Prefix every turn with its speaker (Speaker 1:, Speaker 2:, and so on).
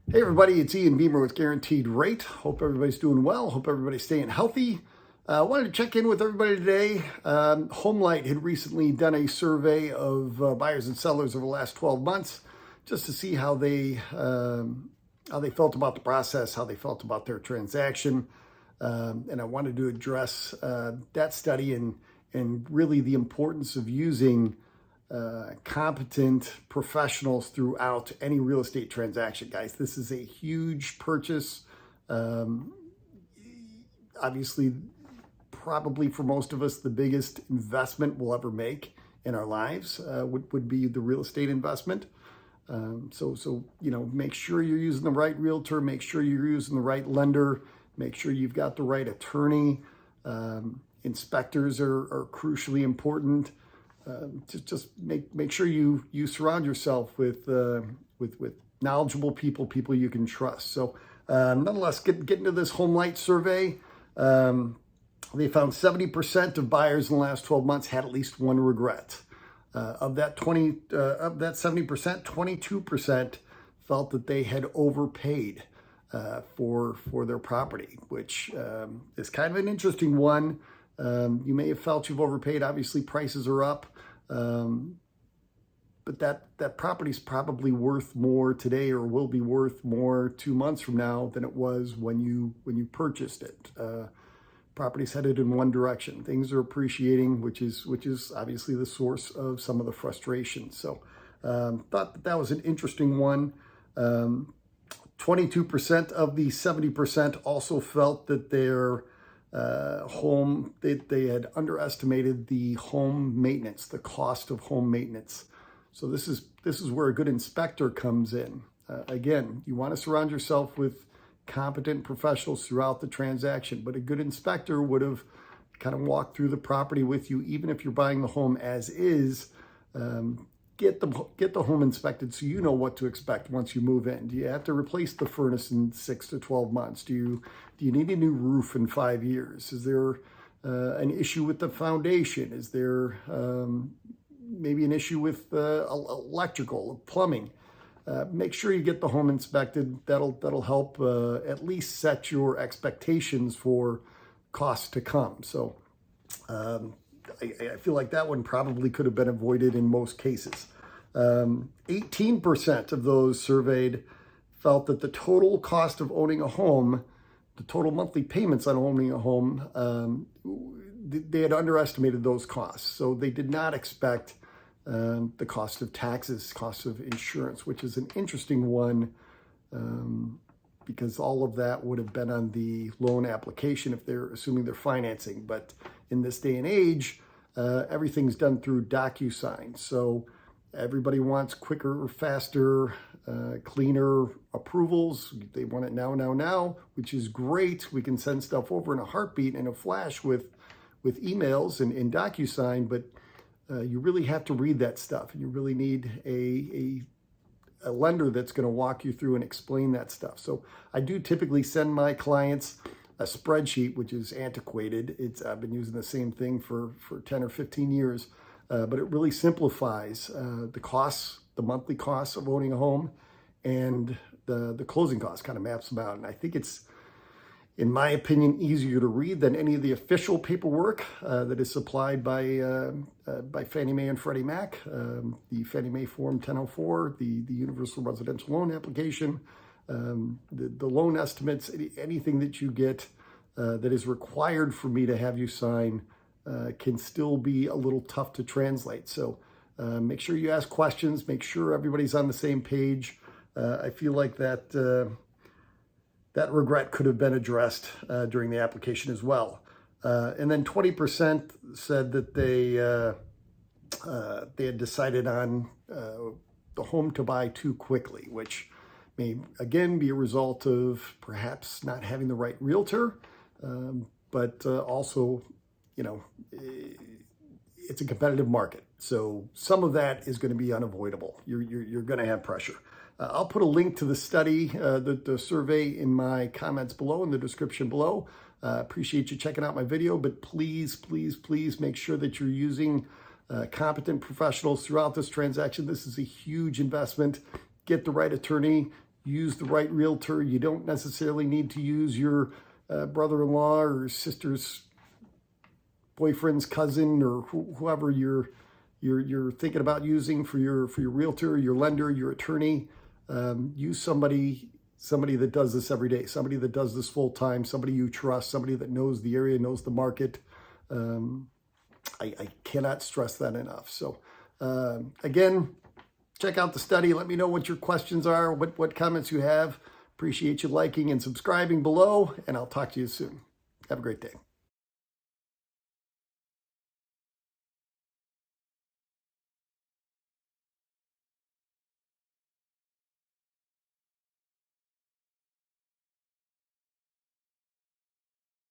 Speaker 1: Hey everybody, it's Ian Beamer with Guaranteed Rate. Hope everybody's doing well. Hope everybody's staying healthy. I wanted to check in with everybody today. HomeLight had recently done a survey of buyers and sellers over the last 12 months just to see how they felt about the process, how they felt about their transaction. And I wanted to address that study and really the importance of using competent professionals throughout any real estate transaction, guys. This is a huge purchase. Obviously, probably for most of us, the biggest investment we'll ever make in our lives would be the real estate investment. So make sure you're using the right realtor, make sure you're using the right lender, make sure you've got the right attorney. Inspectors are crucially important. Just make sure you surround yourself with knowledgeable people you can trust. So nonetheless, get into this HomeLight survey. They found 70% of buyers in the last 12 months had at least one regret. Of that 70%, 22% felt that they had overpaid for their property, which is kind of an interesting one. You may have felt you've overpaid. Obviously, prices are up, but that property's probably worth more today, or will be worth more 2 months from now than it was when you purchased it. Property's headed in one direction. Things are appreciating, which is obviously the source of some of the frustration. So, thought that was an interesting one. 22% of the 70% also felt that their home, they had underestimated the home maintenance, the cost of home maintenance. So this is where a good inspector comes in. Again, you want to surround yourself with competent professionals throughout the transaction, but a good inspector would have kind of walked through the property with you, even if you're buying the home as is. Get the home inspected so you know what to expect once you move in. Do you have to replace the furnace in 6 to 12 months? Do you need a new roof in 5 years? Is there an issue with the foundation? Is there maybe an issue with electrical, plumbing? Make sure you get the home inspected. That'll help at least set your expectations for costs to come. So I feel like that one probably could have been avoided in most cases. 18% of those surveyed felt that the total cost of owning a home, the total monthly payments on owning a home, they had underestimated those costs. So they did not expect the cost of taxes, cost of insurance, which is an interesting one because all of that would have been on the loan application if they're assuming they're financing. But in this day and age, everything's done through DocuSign. So everybody wants quicker, faster, cleaner approvals. They want it now, which is great. We can send stuff over in a heartbeat, in a flash with emails and DocuSign, but you really have to read that stuff. And you really need a lender that's going to walk you through and explain that stuff. So I do typically send my clients a spreadsheet, which is antiquated. I've been using the same thing for 10 or 15 years, but it really simplifies the costs, the monthly costs of owning a home, and the closing costs, kind of maps them out. And I think it's, in my opinion, easier to read than any of the official paperwork that is supplied by Fannie Mae and Freddie Mac. The Fannie Mae Form 1004, the Universal Residential Loan Application, the loan estimates, anything that you get that is required for me to have you sign can still be a little tough to translate. So make sure you ask questions, make sure everybody's on the same page. I feel like that regret could have been addressed during the application as well. And then 20% said that they had decided on the home to buy too quickly, which may, again, be a result of perhaps not having the right realtor, but also, it's a competitive market. So some of that is going to be unavoidable. You're going to have pressure. I'll put a link to the study, the survey, in my comments below, in the description below. Appreciate you checking out my video, but please make sure that you're using competent professionals throughout this transaction. This is a huge investment. Get the right attorney. use the right realtor. You don't necessarily need to use your brother-in-law or sister's boyfriend's cousin or whoever you're thinking about using for your realtor, your lender, your attorney. Use somebody that does this every day, somebody that does this full time, somebody you trust, somebody that knows the area, knows the market. I cannot stress that enough. So again, check out the study. Let me know what your questions are, what comments you have. Appreciate you liking and subscribing below, and I'll talk to you soon. Have a great day.